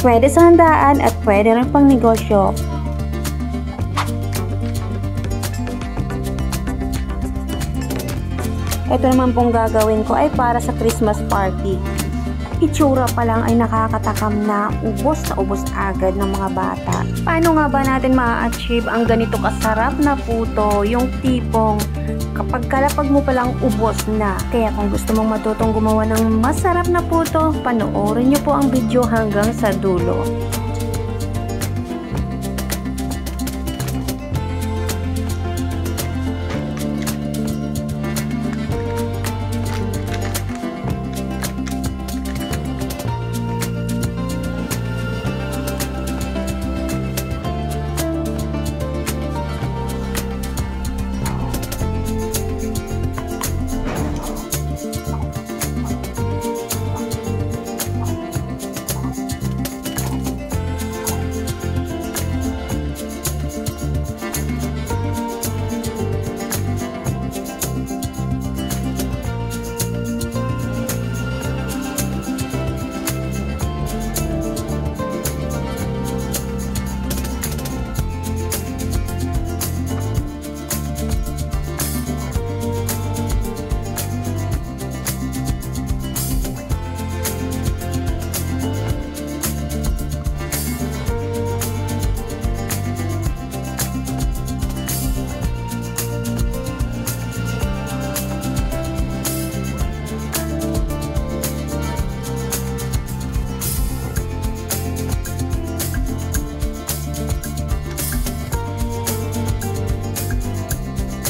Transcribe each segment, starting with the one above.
Pwede sa handaan at pwede rin pang negosyo. Ito naman pong gagawin ko ay para sa Christmas party. Itsura pa lang ay nakakatakam na ubos agad ng mga bata. Paano nga ba natin ma-achieve ang ganito kasarap na puto? Yung tipong kapag kalapag mo palang ubos na. Kaya kung gusto mong matutong gumawa ng masarap na puto, panoorin nyo po ang video hanggang sa dulo.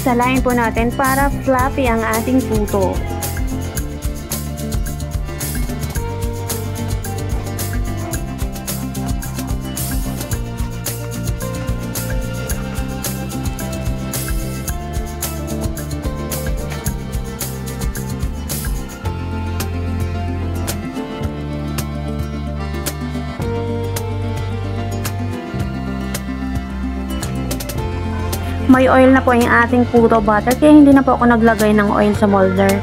Salain po natin para fluffy ang ating puto. May oil na po yung ating puto butter kaya hindi na po ako naglagay ng oil sa molder.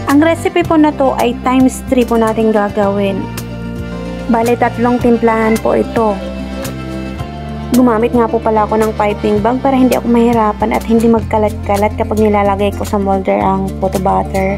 Ang recipe po na to ay times 3 po natin gagawin. Bale 3 timplahan po ito. Gumamit nga po pala ako ng piping bag para hindi ako mahirapan at hindi magkalat-kalat kapag nilalagay ko sa molder ang puto butter.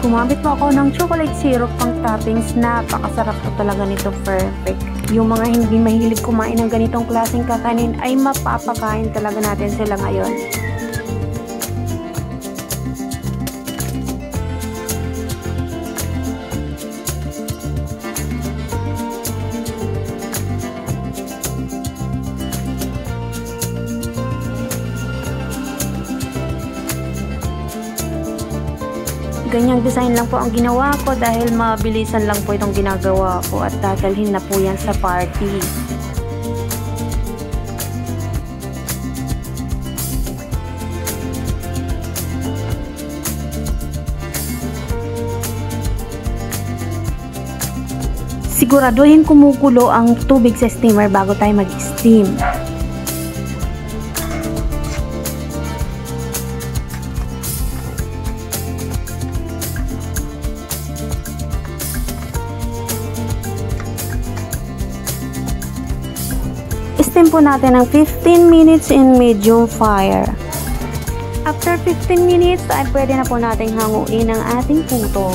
Gumamit po ako ng chocolate syrup pang toppings. Napakasarap po talaga nito, perfect. Yung mga hindi mahilig kumain ng ganitong klaseng kakanin ay mapapakain talaga natin sila ngayon. Ganyang design lang po ang ginawa ko dahil mabilisan lang po itong ginagawa ko at dadalhin na po yan sa party. Siguraduhin kumukulo ang tubig sa steamer bago tayo mag-steam. Steam po natin ng 15 minutes in medium fire. After 15 minutes ay pwede na po nating hanguin ang ating puto.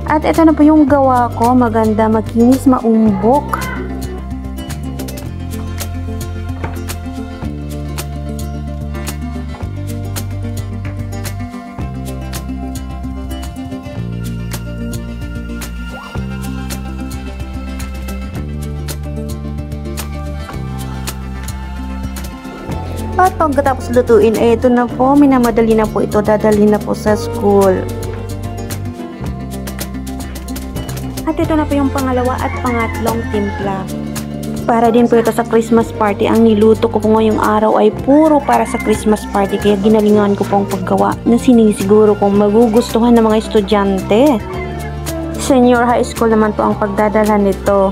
At ito na po yung gawa ko. Maganda, makinis, maumbok. At pagkatapos lutuin, ito na po, minamadali na po ito, dadalhin na po sa school. At ito na po yung pangalawa at pangatlong timpla. Para din po ito sa Christmas party. Ang niluto ko po ngayong araw ay puro para sa Christmas party, kaya ginalingan ko pong paggawa na sinisiguro kong magugustuhan ng mga estudyante. Senior high school naman po ang pagdadalhan nito.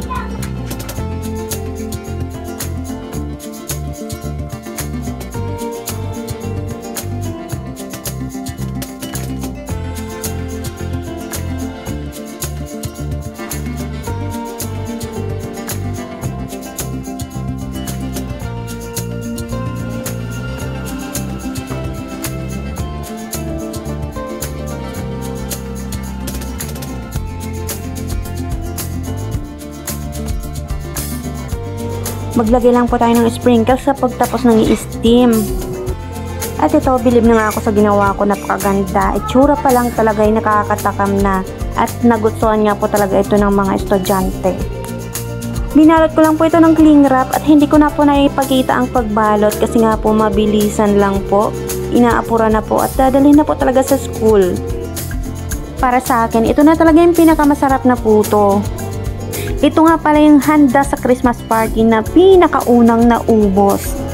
Maglagay lang po tayo ng sprinkles sa pagtapos ng i-steam. At ito, bilib na nga ako sa ginawa ko, napakaganda. Itsura pa lang talaga ay nakakatakam na. At nagustuhan nga po talaga ito ng mga estudyante. Binalot ko lang po ito ng cling wrap at hindi ko na po naipakita ang pagbalot kasi nga po mabilisan lang po. Inaapura na po at dadalhin na po talaga sa school. Para sa akin, ito na talaga yung pinakamasarap na puto. Ito nga pala yung handa sa Christmas party na pinakaunang naubos.